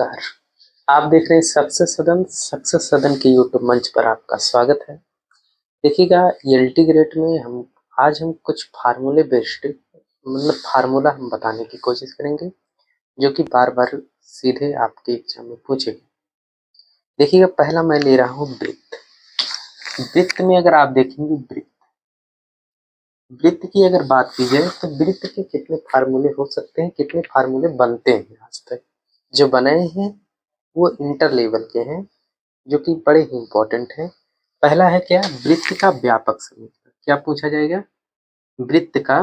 नमस्कार। आप देख रहे हैं सक्सेस सदन के यूट्यूब मंच पर आपका स्वागत है। देखिएगा एलटी ग्रेड में हम कुछ फार्मूले बेस्ड फार्मूला हम बताने की कोशिश करेंगे जो कि बार बार सीधे आपके एग्जाम में पूछेंगे। देखिएगा पहला मैं ले रहा हूँ वृत्त। वृत्त में अगर आप देखेंगे वृत्त की अगर बात की जाए तो वृत्त के कितने फार्मूले हो सकते हैं, कितने फार्मूले बनते हैं। आज तक जो बने हैं वो इंटर लेवल के हैं जो कि बड़े ही इंपॉर्टेंट है। पहला है क्या, वृत्त का व्यापक समीकरण। क्या पूछा जाएगा? वृत्त का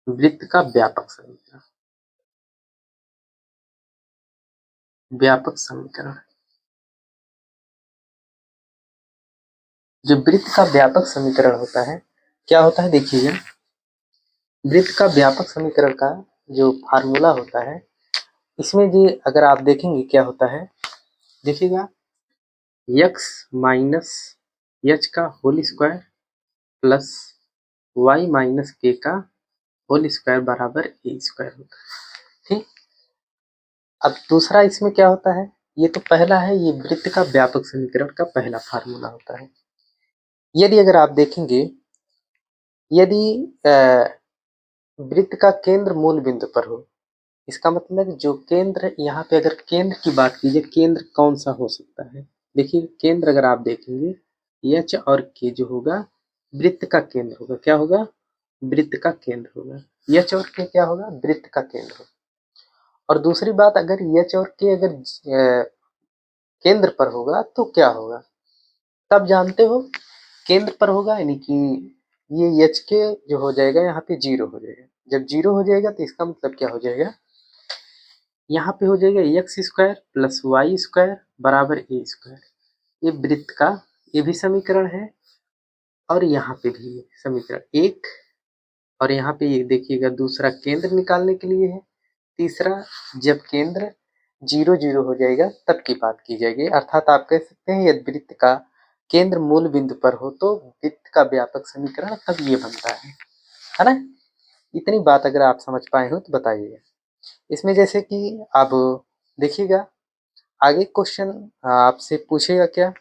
व्यापक समीकरण। व्यापक समीकरण जो वृत्त का व्यापक समीकरण होता है, क्या होता है देखिएगा। वृत्त का व्यापक समीकरण का जो फार्मूला होता है, इसमें जी अगर आप देखेंगे क्या होता है, देखिएगा x माइनस एच का whole square plus y minus K का होल स्क्वायर बराबर ए स्क्वायर होता है। ठीक, अब दूसरा इसमें क्या होता है, ये तो पहला है, ये वृत्त का व्यापक समीकरण का पहला फार्मूला होता है। यदि अगर आप देखेंगे, यदि वृत्त का केंद्र मूल बिंदु पर हो, इसका मतलब जो केंद्र, यहाँ पे अगर केंद्र की बात कीजिए, केंद्र कौन सा हो सकता है। देखिए केंद्र अगर आप देखेंगे एच और के जो होगा वृत्त का केंद्र होगा। क्या होगा? वृत्त का केंद्र होगा। एच और के क्या होगा? वृत्त का केंद्र होगा। और दूसरी बात, अगर एच और के अगर केंद्र पर होगा तो क्या होगा, तब जानते हो। केंद्र पर होगा यानी कि ये एच के जो हो जाएगा यहाँ पे जीरो हो जाएगा। जब जीरो हो जाएगा तो इसका मतलब क्या हो जाएगा, यहाँ पे हो जाएगा X square plus Y square बराबर ए स्क्वायर। ये वृत्त का ये भी समीकरण है और यहाँ पे भी समीकरण एक, और यहाँ पे ये देखिएगा दूसरा केंद्र निकालने के लिए है। तीसरा, जब केंद्र जीरो जीरो हो जाएगा तब की बात की जाएगी। अर्थात आप कह सकते हैं यदि वृत्त का केंद्र मूल बिंदु पर हो तो वृत्त का व्यापक समीकरण तब ये बनता है ना। इतनी बात अगर आप समझ पाए हो तो बताइएगा। इसमें जैसे कि अब देखिएगा आगे क्वेश्चन आपसे पूछेगा क्या,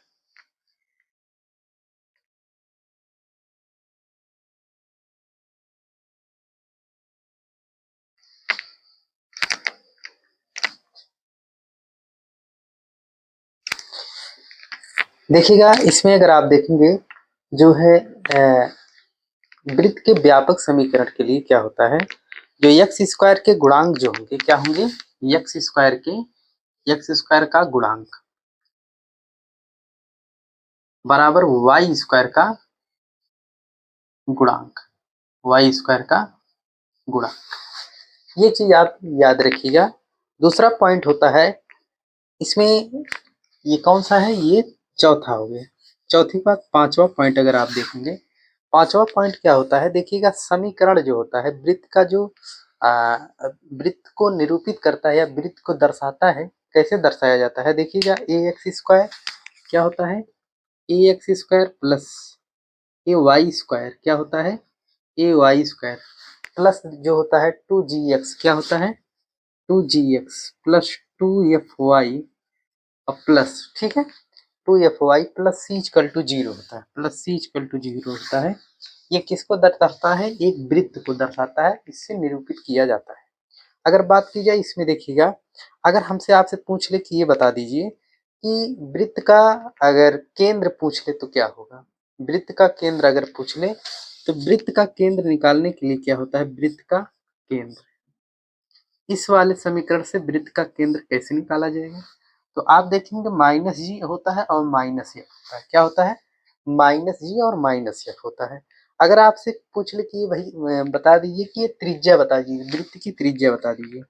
देखिएगा इसमें अगर आप देखेंगे जो है वृत्त के व्यापक समीकरण के लिए क्या होता है, जो एक्स स्क्वायर के गुणांक जो होंगे क्या होंगे, एक्स स्क्वायर का गुणांक बराबर वाई स्क्वायर का गुणांक, वाई स्क्वायर का गुणांक। ये चीज आप याद रखिएगा। दूसरा पॉइंट होता है इसमें, ये कौन सा है, ये चौथा हो गया। चौथी बात, पांचवा पॉइंट अगर आप देखेंगे, पांचवा पॉइंट क्या होता है देखिएगा, समीकरण जो होता है वृत्त का जो वृत्त को निरूपित करता है या वृत्त को दर्शाता है, कैसे दर्शाया जाता है देखिएगा। ए एक्स स्क्वायर क्या होता है, ए एक्स स्क्वायर प्लस ए वाई स्क्वायर क्या होता है, ए वाई स्क्वायर प्लस जो होता है टू जी एक्स क्या होता है, two G X plus two F Y और प्लस, ठीक है, two F Y plus C equal to zero होता है, plus C equal to zero होता है। ये किसको दर्शाता है, एक वृत्त को दर्शाता है, इससे निरूपित किया जाता है। अगर बात की जाए इसमें देखिएगा, अगर हमसे आपसे पूछ ले कि ये बता दीजिए कि वृत्त का अगर केंद्र पूछ ले तो क्या होगा, वृत्त का केंद्र अगर पूछ ले तो वृत्त का केंद्र निकालने के लिए क्या होता है, वृत्त का केंद्र, इस वाले समीकरण से वृत्त का केंद्र कैसे निकाला जाएगा, तो आप देखेंगे माइनस जी होता है और माइनस एफ होता है। क्या होता है, माइनस जी और माइनस एफ होता है। अगर आपसे पूछ ले कि भाई बता दीजिए कि ये त्रिज्या बता दीजिए, वृत्त की त्रिज्या बता दीजिए,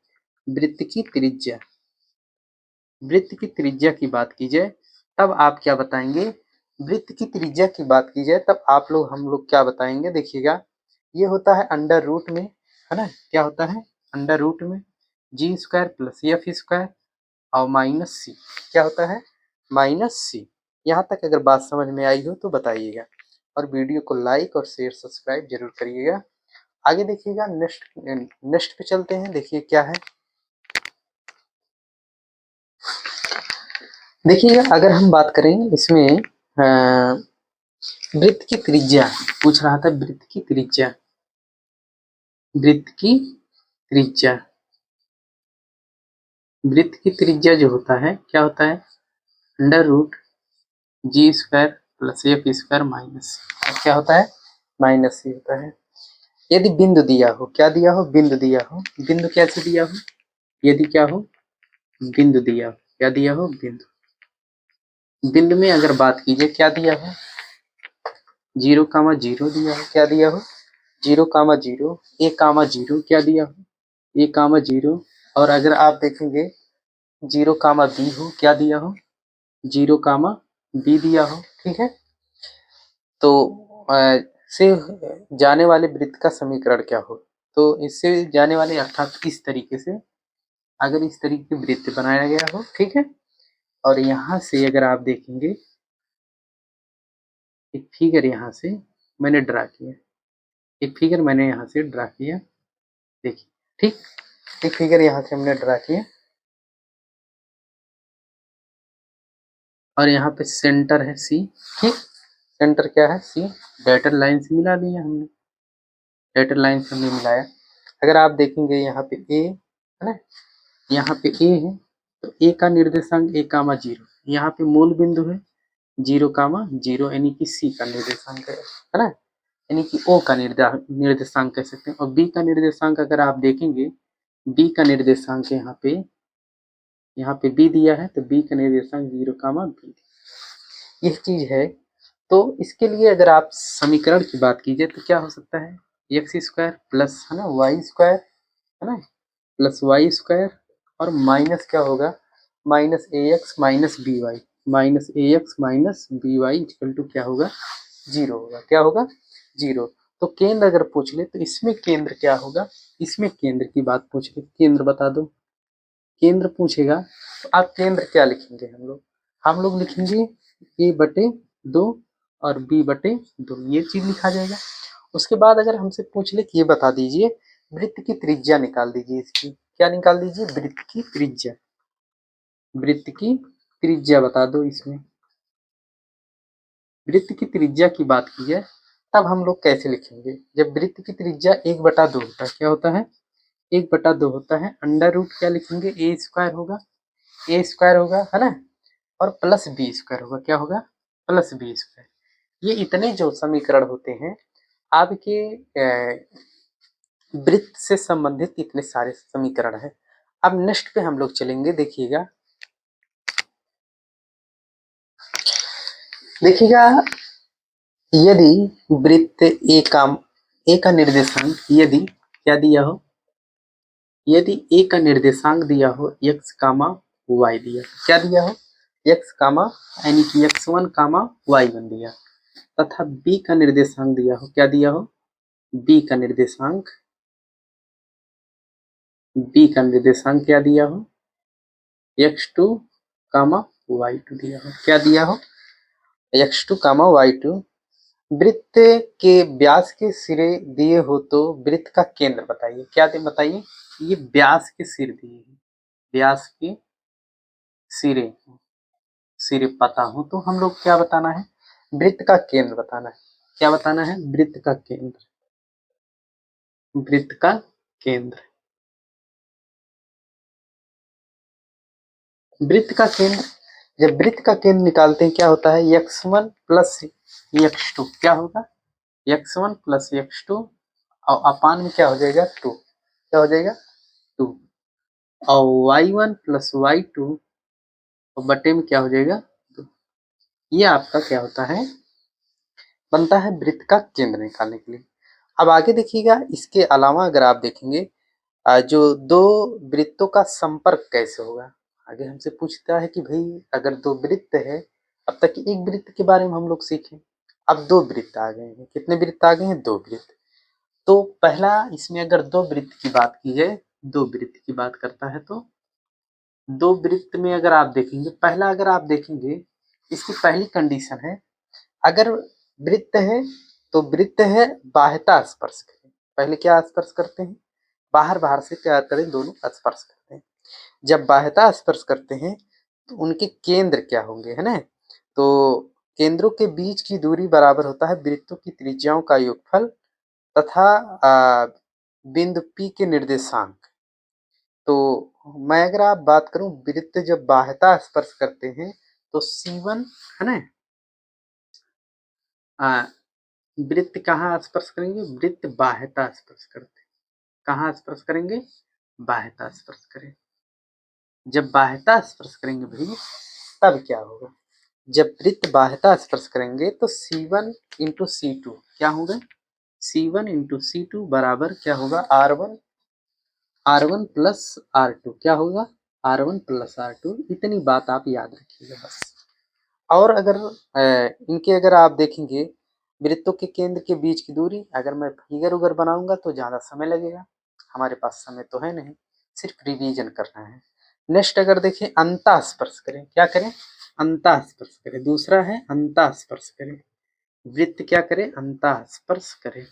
वृत्त की त्रिज्या, वृत्त की त्रिज्या की बात की जाए तब आप क्या बताएंगे, वृत्त की त्रिज्या की बात की जाए तब आप लोग हम लोग क्या बताएंगे देखिएगा, ये होता है अंडर रूट में, है ना, क्या होता है अंडर रूट में जी स्क्वायर प्लस एफ स्क्वायर और माइनस सी, क्या होता है माइनस सी। यहाँ तक अगर बात समझ में आई हो तो बताइएगा और वीडियो को लाइक और शेयर सब्सक्राइब जरूर करिएगा। आगे देखिएगा नेक्स्ट पे चलते हैं। देखिए क्या है, देखिएगा, अगर हम बात करें इसमें वृत्त की त्रिज्या पूछ रहा था, वृत्त की त्रिज्या, वृत्त की त्रिज्या, वृत्त की त्रिज्या जो होता है क्या होता है, under root G square plus F square minus, क्या होता है, माइनस सी होता है। यदि बिंदु दिया हो, क्या दिया हो, बिंदु दिया हो, बिंदु कैसे दिया हो, यदि क्या हो, बिंदु दिया हो, क्या दिया हो, बिंदु, बिंदु में अगर बात कीजिए क्या दिया हो, 0,0 दिया हो, क्या दिया हो, 0,0, A,0 क्या दिया हो, A,0, और अगर आप देखेंगे 0,B हो, क्या दिया हो, 0,B दिया हो, ठीक है। तो से जाने वाले वृत्त का समीकरण क्या हो, तो इससे जाने वाले अर्थात इस तरीके से, अगर इस तरीके की वृत्त बनाया गया हो, ठीक है, और यहाँ से अगर आप देखेंगे एक फिगर यहाँ से मैंने ड्रा किया, एक फिगर मैंने यहाँ से ड्रा किया, देखिए, ठीक, एक फिगर यहाँ से हमने ड्रा किया, और यहाँ पे सेंटर है सी, ठीक, सेंटर क्या है, सी, डेटर लाइन से मिला दिया हमने, डेटर लाइन से हमने मिलाया। अगर आप देखेंगे यहाँ पे ए है ना, यहाँ पे ए है, तो ए का निर्देशांक 1,0, यहाँ पे मूल बिंदु है 0,0, यानी कि सी का निर्देशांक है ना, यानी कि ओ का निर्देशांक कह सकते हैं। और बी का निर्देशांक अगर आप देखेंगे, बी का निर्देशांक यहाँ पे बी दिया है, तो बी का निर्देशांक 0,B, यह चीज है। तो इसके लिए अगर आप समीकरण की बात कीजिए तो क्या हो सकता है, एक्स स्क्वायर प्लस है ना वाई स्क्वायर, है ना, प्लस वाई स्क्वायर, और माइनस क्या होगा, minus A X minus B Y, minus A X minus B Y equal to क्या होगा, 0 होगा, क्या होगा, 0। तो केंद्र अगर पूछ ले तो इसमें केंद्र क्या होगा, इसमें केंद्र की बात पूछ ले, केंद्र बता दो, केंद्र पूछेगा तो आप केंद्र क्या लिखेंगे, हम लोग लिखेंगे A/2 और B/2, ये चीज लिखा जाएगा। उसके बाद अगर हमसे पूछ ले कि ये बता दीजिए वृत्त की त्रिज्या निकाल दीजिए, इसकी क्या निकाल दीजिए, वृत्त की त्रिज्या, वृत्त की त्रिज्या बता दो, इसमें वृत्त की त्रिज्या की बात की है, तब हम लोग कैसे लिखेंगे, जब वृत्त की त्रिज्या 1/2 होता है, क्या होता है, 1/2 होता है, अंडर रूट क्या लिखेंगे, ए स्क्वायर होगा, ए स्क्वायर होगा, है ना, और प्लस बी स्क्वायर होगा, क्या होगा, प्लस बी स्क्वायर। ये इतने जो समीकरण होते हैं आपके वृत्त से संबंधित, इतने सारे समीकरण हैं। अब नेक्स्ट पे हम लोग चलेंगे, देखिएगा, देखिएगा, यदि वृत्त ए का निर्देशांक, यदि क्या दिया हो, यदि ए का निर्देशांक दिया हो x, y दिया, क्या दिया हो, x, यानी कि x1, y1 दिया, तथा b का निर्देशांक दिया हो, क्या दिया हो, b का निर्देशांक, b का निर्देशांक क्या दिया हो, x2, y2 दिया हो, क्या दिया हो, x2, y2। वृत्त के व्यास के सिरे दिए हो तो वृत्त का केंद्र बताइए, क्या दे बताइए, ये व्यास के सिर दिए हैं, व्यास के सिरे, सिरे पता हो तो हम लोग क्या बताना है, वृत्त का केंद्र बताना है, क्या बताना है, वृत्त का केंद्र, वृत्त का केंद्र, वृत्त का केंद्र। जब वृत्त का केंद्र निकालते हैं क्या होता है, x1 प्लस x2, क्या होगा, x1 प्लस x2, और अपान में क्या हो जाएगा, 2, क्या हो जाएगा, 2, और y1 प्लस y2, और बटे में क्या हो जाएगा, 2। ये आपका क्या होता है, बनता है वृत्त का केंद्र निकालने के लिए। अब आगे देखिएगा, इसके अलावा अगर आप देखेंगे जो दो वृत्तों का संपर्क कैसे होगा, आगे हमसे पूछता है कि भाई अगर दो वृत्त है, अब तक एक वृत्त के बारे में हम लोग सीखे, अब दो वृत्त आ गए हैं, कितने वृत्त आ गए हैं, दो वृत्त। तो पहला इसमें अगर दो वृत्त की बात की जाए, दो वृत्त की बात करता है तो दो वृत्त में अगर आप देखेंगे, पहला अगर आप देखेंगे, इसकी पहली कंडीशन है, अगर वृत्त है तो वृत्त है बाह्यता स्पर्श करें, पहले क्या स्पर्श करते हैं, बाहर से क्या करें, दोनों स्पर्श करते हैं। जब बाह्यता स्पर्श करते हैं तो उनके केंद्र क्या होंगे, है ना। तो केंद्रों के बीच की दूरी बराबर होता है वृत्तों की त्रिज्याओं का योगफल तथा बिंदु P के निर्देशांक। तो मैं अगर आप बात करूं, वृत्त जब बाह्यता स्पर्श करते हैं तो C1, है ना, वृत्त कहाँ स्पर्श करेंगे, वृत्त बाह्यता स्पर्श करते हैं। कहाँ स्पर्श करेंगे, बाह्यता स्पर्श करें। जब बाह्यता स्पर्श करेंगे भाई तब क्या होगा, जब वृत्त बाह्यता स्पर्श करेंगे तो C1 इंटू C2 क्या होगा, C1 इंटू C2 बराबर क्या होगा, R1 प्लस R2 क्या होगा, R1 प्लस R2। इतनी बात आप याद रखिएगा बस। और अगर इनके अगर आप देखेंगे वृत्तों के केंद्र के बीच की दूरी, अगर मैं फिगर उगर बनाऊंगा तो ज़्यादा समय लगेगा, हमारे पास समय तो है नहीं, सिर्फ रिवीजन करना है। नेक्स्ट अगर देखें अंतः स्पर्श करें, क्या करें, अंतः स्पर्श करें। दूसरा है अंतः स्पर्श करें, वृत्त क्या करें, अंतः स्पर्श करें,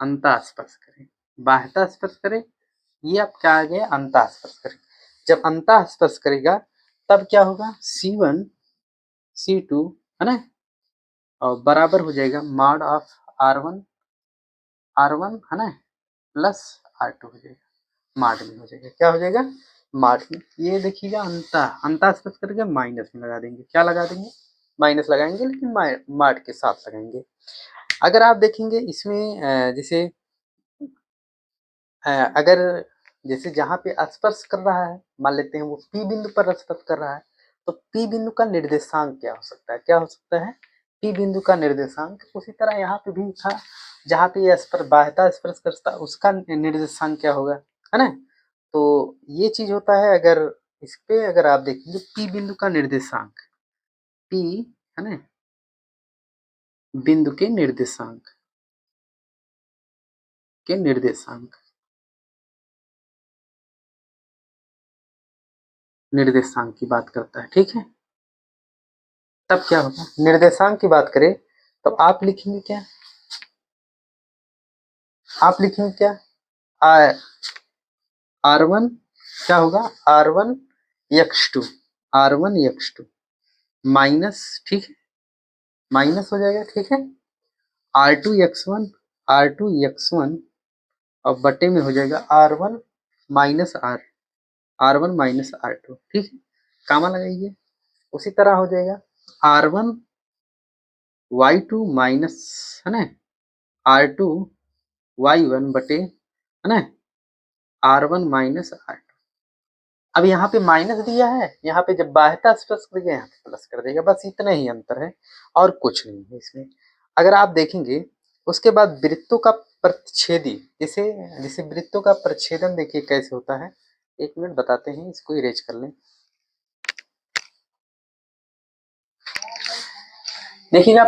अंतः स्पर्श करें, बाह्यता स्पर्श करें, ये अब क्या आ गया, अंतः स्पर्श करें। जब अंतः स्पर्श करेगा तब क्या होगा, C1 C2, है ना, और बराबर हो जाएगा मॉड ऑफ R1 है ना प्लस R2 हो जाएगा, मॉड में हो जाएगा, क्या हो जाएगा, मॉड में। ये देखिएगा अंतः स्पर्श करेगा माइनस में लगा देंगे, क्या लगा देंगे, माइनस लगाएंगे, लेकिन मॉड के साथ लगाएंगे। अगर आप देखेंगे इसमें जैसे अगर जैसे जहाँ पे स्पर्श कर रहा है, मान लेते हैं वो P बिंदु पर स्पर्श कर रहा है, तो P बिंदु का निर्देशांक क्या हो सकता है, क्या हो सकता है, P बिंदु का निर्देशांक। उसी तरह यहाँ पे भी था, जहाँ पे ये स्पर्श बाह्यता स्पर्श करता है उसका निर्देशांक क्या होगा, है ना। तो ये चीज होता है। अगर इस पे अगर आप देखेंगे P बिंदु का निर्देशांक, P, है ना, बिंदु के निर्देशांक निर्देशांक की बात करता है, ठीक है। तब क्या होगा, निर्देशांक की बात करें तो आप लिखेंगे क्या, आप लिखेंगे क्या, R1 क्या होगा, R1 x2 माइनस, ठीक है, माइनस हो जाएगा, ठीक है, R2 x1 और बटे में हो जाएगा R1 माइनस R2, ठीक है, कामा लगाइए। उसी तरह हो जाएगा R1 y2 माइनस, है ना, R2 y1 बटे, है ना, R1 माइनस R2। अब यहाँ पे माइनस दिया है, यहाँ पे जब बाह्यता स्पर्श करेगा यहाँ पे प्लस कर देगा, बस इतना ही अंतर है और कुछ नहीं है इसमें। अगर आप देखेंगे उसके बाद वृत्तों का प्रतिच्छेदी, जैसे जैसे वृत्तों का प्रच्छेदन देखिए कैसे होता है, एक मिनट बताते हैं, इसको इरेज कर लें। देखिएगा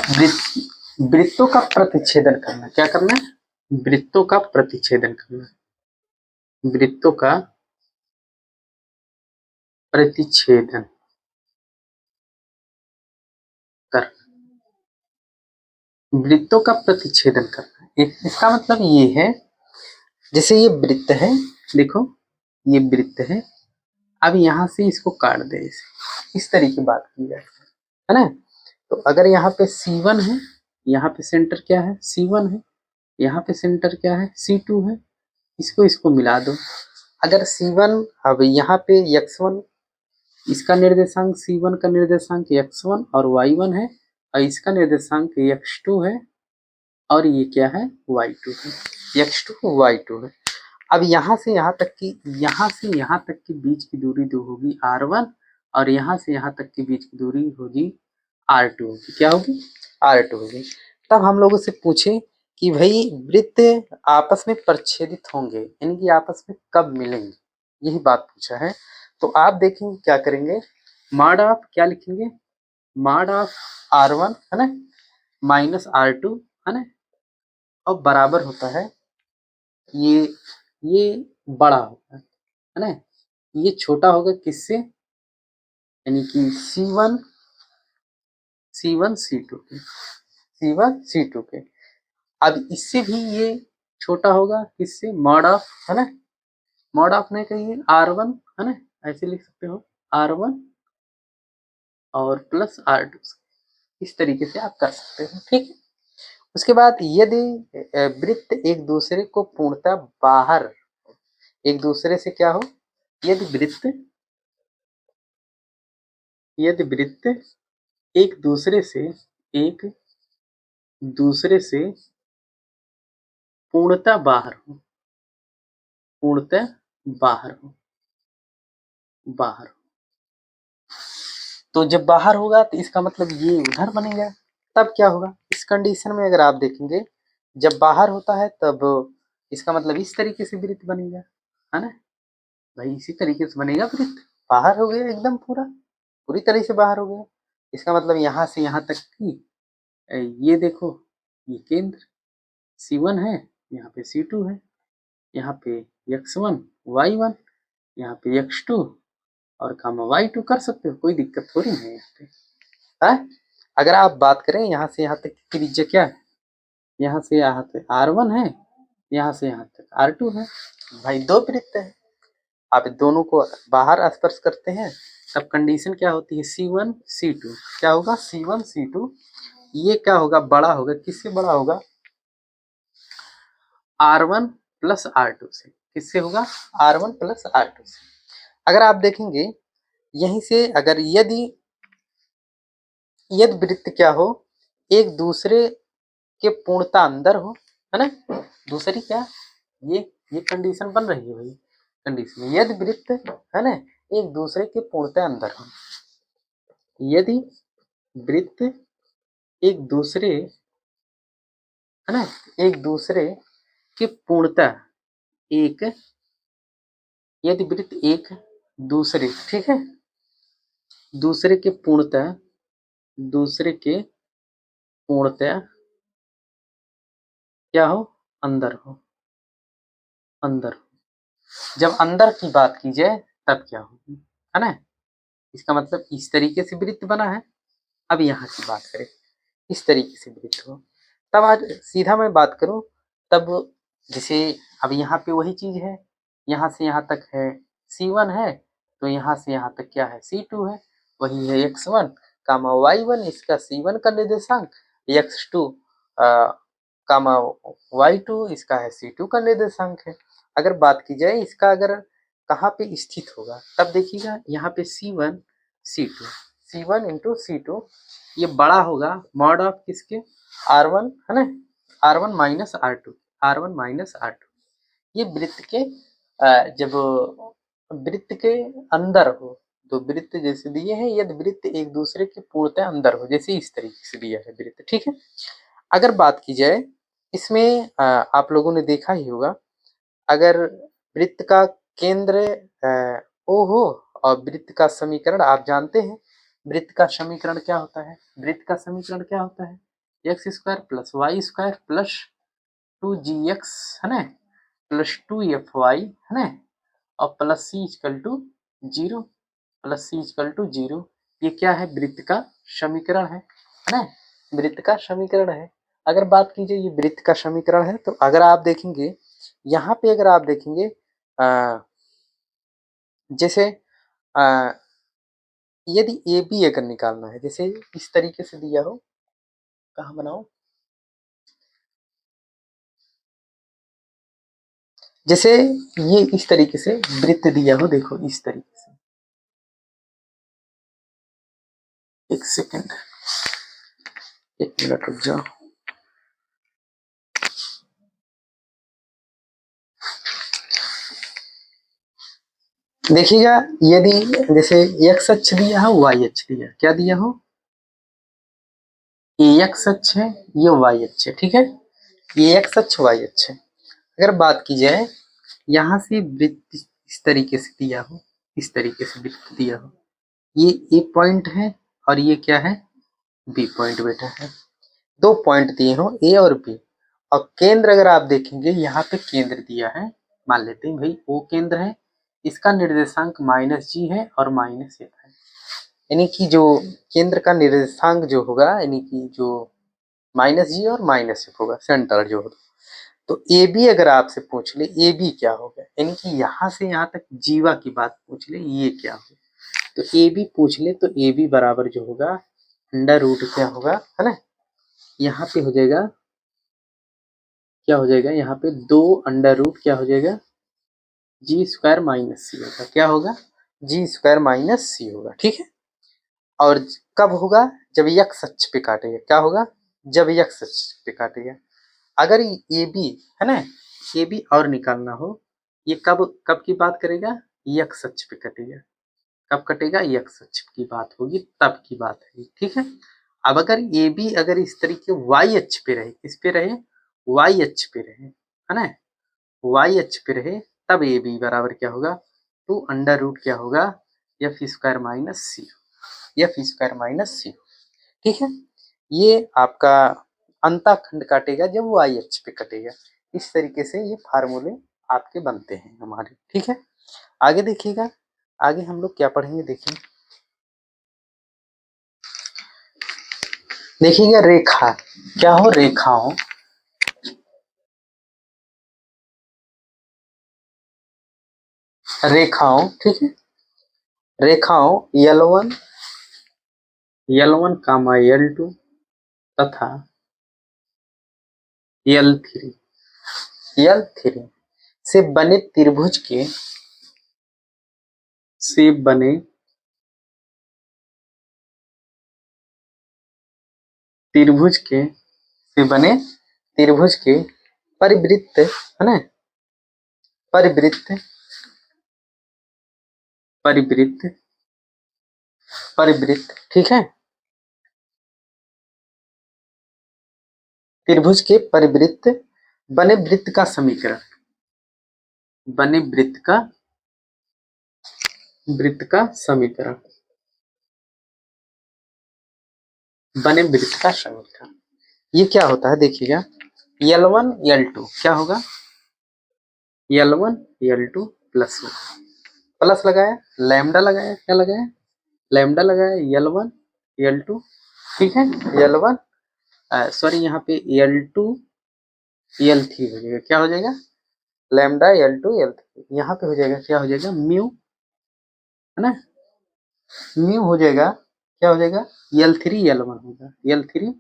वृत्तों का प्रतिच्छेदन करना, क्या करना है, वृत्तों का प्रतिच्छेदन करना, वृत्तों का प्रतिच्छेदन कर, वृत्तों का प्रतिच्छेदन करना। इसका मतलब ये है, जैसे ये वृत्त है, देखो ये वृत्त है, अब यहाँ से इसको काट दे, इस तरीके की बात की जाए, है ना। तो अगर यहाँ पे C1 है, यहाँ पे सेंटर क्या है, C1 है, यहाँ पे सेंटर क्या है, C2 है, इसको मिला दो। अगर C1, अब यहाँ पे x1, इसका निर्देशांक C1 का निर्देशांक x1 और y1 है, और इसका निर्देशांक x2 है, और ये क्या है, y2 है, x2 y2 है। अब यहाँ से यहाँ तक की बीच की दूरी जो होगी R1, और यहाँ से यहाँ तक की बीच की दूरी होगी R2 होगी, क्या होगी, R2 होगी। तब हम लोगों से पूछे कि भाई वृत्त आपस में प्रच्छेदित होंगे, यानी कि आपस में कब मिलेंगे, यही बात पूछा है। तो आप देखेंगे क्या करेंगे, मॉड ऑफ क्या लिखेंगे, मॉड ऑफ R1, है ना, माइनस R2, है ना, और बराबर होता है ये बड़ा होगा, है ना, ये छोटा होगा किससे, यानी कि C1 C2 के। अब इससे भी ये छोटा होगा किससे, मॉड ऑफ, है ना, मॉड ऑफ नहीं कहिए R1, है ना, ऐसे लिख सकते हो, R1 और प्लस R2, इस तरीके से आप कर सकते हो। ठीक है, उसके बाद यदि वृत्त एक दूसरे को पूर्णतः बाहर, एक दूसरे से क्या हो, यदि वृत्त एक दूसरे से पूर्णतः बाहर हो, बाहर हो, तो जब बाहर होगा तो इसका मतलब ये उधर बनेगा। तब क्या होगा, इस कंडीशन में अगर आप देखेंगे जब बाहर होता है तब इसका मतलब इस तरीके से वृत्त बनेगा, है ना भाई, इसी तरीके से बनेगा वृत्त। बाहर हो गया एकदम पूरी तरह से बाहर हो गया। इसका मतलब यहाँ से यहाँ तक की ये देखो, ये केंद्र C1 है, यहाँ पे C2 है, यहाँ पे x1 y1, यहाँ पे x2 और कामा y2 कर सकते हो, कोई दिक्कत थोड़ी नहीं है यहाँ पे। है अगर आप बात करें यहाँ से यहाँ तक की त्रिज्या क्या है, यहाँ से यहाँ तक R1 है, यहाँ से यहाँ तक R2 है, भाई दो वृत्त है। आप दोनों को बाहर स्पर्श करते हैं तब कंडीशन क्या होती है, C1 C2 क्या होगा, C1 C2 ये क्या होगा, बड़ा होगा, किससे बड़ा होगा, R1 प्लस R2 से। किससे होगा, R1 प्लस R2 से। अगर आप देखेंगे यहीं से अगर यदि वृत्त क्या हो, एक दूसरे के पूर्णता अंदर हो, है ना, दूसरी क्या, ये कंडीशन बन रही है भाई, कंडीशन यदि वृत्त है ना एक दूसरे के पूर्णता अंदर हो, यदि वृत्त एक दूसरे, है ना, एक दूसरे के पूर्णता यदि वृत्त एक दूसरे, ठीक है, दूसरे के पूर्णता क्या हो, अंदर हो, जब अंदर की बात की जाए तब क्या होगी, है ना, इसका मतलब इस तरीके से वृत्त बना है। अब यहाँ की बात करें, इस तरीके से वृत्त हो, तब आज सीधा मैं बात करूं तब जैसे अब यहाँ पे वही चीज है, यहाँ से यहाँ तक है C1 है, तो यहाँ से यहाँ तक क्या है, C2 है, वही है x1 कामा y1, इसका C1 का निर्देशांक, x2 कामा y2 इसका है C2 का निर्देशांक है। अगर बात की जाए इसका अगर कहाँ पे स्थित होगा, तब देखिएगा यहाँ पे C1 इंटू C2 ये बड़ा होगा मॉड ऑफ किसके, R1 है ना, R1 माइनस R2, ये वृत्त के जब वृत्त के अंदर हो, तो वृत्त जैसे दिए हैं यदि वृत्त एक दूसरे के पूर्णतः अंदर हो, जैसे इस तरीके से दिया है वृत्त, ठीक है। अगर बात की जाए इसमें आप लोगों ने देखा ही होगा, अगर वृत्त का केंद्र O हो और वृत्त का समीकरण आप जानते हैं, वृत्त का समीकरण क्या होता है, वृत्त का समीकरण क्या होता है, x square plus Y square plus 2gx है ना प्लस 2fy है ना और प्लस c इक्वल टू 0, ये क्या है, वृत्त का समीकरण है ना, वृत्त का समीकरण है। अगर बात कीजिए ये वृत्त का समीकरण है, तो अगर आप देखेंगे यहाँ पे अगर आप देखेंगे जैसे यदि ए बी अगर निकालना है, जैसे इस तरीके से दिया हो, कहाँ बनाओ, जैसे ये इस तरीके से वृत्त दिया हो, देखो इस तरीके से, एक सेकंड, एक मिनट रुक जाओ, देखिएगा यदि जैसे x अक्ष दिया हो, y अक्ष दिया, क्या दिया हो, ये x अक्ष है, ये y अक्ष है, ठीक है, ये x अक्ष y अक्ष है। अगर बात की जाए यहाँ से वृत्त इस तरीके से दिया हो, इस तरीके से वृत्त दिया हो, ये ए पॉइंट है और ये क्या है, बी पॉइंट बेटा है, दो पॉइंट दिए हो ए और बी, और केंद्र अगर आप देखेंगे यहाँ पे केंद्र दिया है, मान लेते हैं भाई ओ केंद्र है, इसका निर्देशांक -g है और -f है, यानी कि जो केंद्र का निर्देशांक जो होगा, यानी कि जो -g और -f होगा, सेंटर जो होगा, तो ए बी अगर आपसे पूछ ले ए बी क्या होगा, यानी कि यहाँ से यहाँ तक जीवा की बात पूछ ले ये क्या होगा, तो ए बी पूछ ले तो ए बी बराबर जो होगा अंडर रूट क्या होगा, है ना, यहाँ पे हो जाएगा, क्या हो जाएगा, यहाँ पे 2 अंडर रूट क्या हो जाएगा, जी स्क्वायर माइनस सी होगा, क्या होगा, जी स्क्वायर माइनस सी होगा, ठीक है। और कब होगा, जब यक्स अक्ष पे काटेगा, क्या होगा, जब यक्स अक्ष पे काटेगा। अगर ए बी है ना, ए बी और निकालना हो, ये कब कब की बात करेगा, यक्स अक्ष पे कटेगा, कब कटेगा, यक्स अक्ष की बात होगी, तब की बात है, ठीक है। अब अगर ए बी अगर इस तरीके वाई अक्ष पे रहे, किस पे रहे, वाई अक्ष पे रहे, है ना, वाई अक्ष पे रहे, तब ए बी बराबर क्या होगा, 2 अंडर रूट क्या होगा, एफ स्क्वायर माइनस सी, एफ स्क्वायर माइनस सी, ठीक है। ये आपका अंतःखंड काटेगा जब वाई अक्ष पे कटेगा। इस तरीके से ये फार्मूले आपके बनते हैं हमारे, ठीक है। आगे देखिएगा, आगे हम लोग क्या पढ़ेंगे, देखिए देखिएगा, रेखा क्या हो, रेखाओं, रेखाओं, ठीक है, रेखाओं L1 L1 कामा L2 तथा L3 L3 से बने त्रिभुज के, से बने त्रिभुज के, से बने त्रिभुज के परिवृत्त, है ना, परिवृत्त, परिवृत्त, परिवृत्त, ठीक है, त्रिभुज के परिवृत्त बने वृत्त का समीकरण, बने वृत्त का समीकरण, बने वृत्त का समीकरण, ये क्या होता है, देखिएगा, L1 L2 क्या होगा, L1 L2 प्लस प्लस लगाया, लैम्डा लगाया, क्या लगाया, लैम्डा लगाया, L1 L2, ठीक है, L1 सॉरी यहाँ पे L2 L3 हो जाएगा, क्या हो जाएगा, लैम्डा L2 L3, यहाँ पे हो जाएगा, क्या हो जाएगा, म्यू, है ना, म्यू हो जाएगा, क्या हो जाएगा, L3 L1 होगा, L3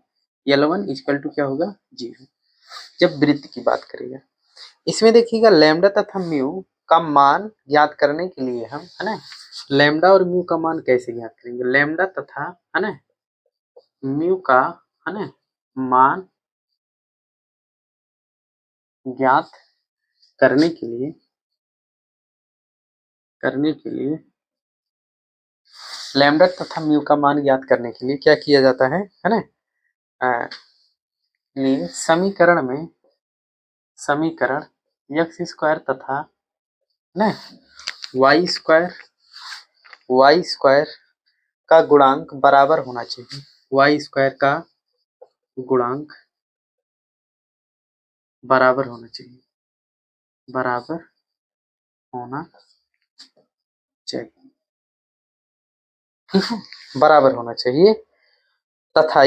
L1 इक्वल टू क्या होगा, 0, जब वृत्त की बात करेगा। इसमें देखिएगा लैम्डा तथा म्यू का मान ज्ञात करने के लिए हम, है ना, लैम्डा और म्यू का मान कैसे ज्ञात करेंगे, लैम्डा तथा, है ना, म्यू का, है ना, मान ज्ञात करने के लिए, लैम्डा तथा म्यू का मान ज्ञात करने के लिए क्या किया जाता है ना, समीकरण में, समीकरण एक्स स्क्वायर तथा ना वाई स्क्वायर का गुणांक बराबर होना चाहिए, वाई स्क्वायर का गुणांक बराबर होना चाहिए, बराबर होना चाहिए, ठीक है, बराबर होना चाहिए, तथा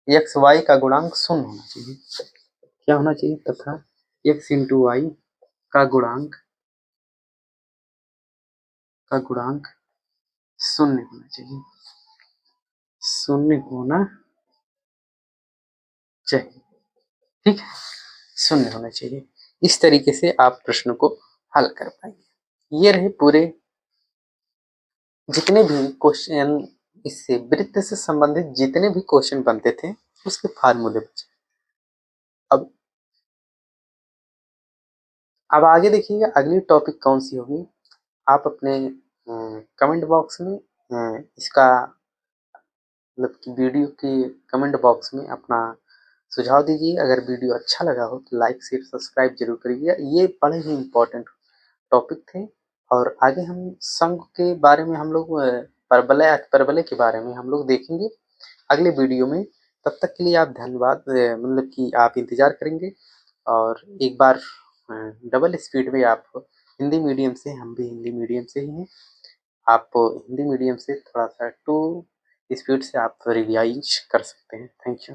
एक्स वाई का गुणांक शून्य होना चाहिए, क्या होना चाहिए, तथा एक्स इंटू वाई का गुणांक शून्य होना चाहिए, शून्य होना चाहिए, ठीक है, शून्य होना चाहिए। इस तरीके से आप प्रश्न को हल कर पाएंगे। ये रहे पूरे जितने भी क्वेश्चन, इससे वृत्त से संबंधित जितने भी क्वेश्चन बनते थे उसके फार्मूले बचे। अब आगे देखिएगा अगली टॉपिक कौन सी होगी, आप अपने कमेंट बॉक्स में इसका मतलब कि वीडियो के कमेंट बॉक्स में अपना सुझाव दीजिए। अगर वीडियो अच्छा लगा हो तो लाइक शेयर सब्सक्राइब जरूर करिएगा। ये बड़े ही इम्पोर्टेंट टॉपिक थे और आगे हम संघ के बारे में हम लोग परवलय परवलय के बारे में हम लोग देखेंगे अगले वीडियो में। तब तक के लिए आप धन्यवाद, मतलब कि आप इंतजार करेंगे और एक बार डबल स्पीड में आप हिंदी मीडियम से, हम भी हिंदी मीडियम से ही हैं, आप हिंदी मीडियम से थोड़ा सा 2 स्पीड से आप रिवाइज कर सकते हैं। Thank you.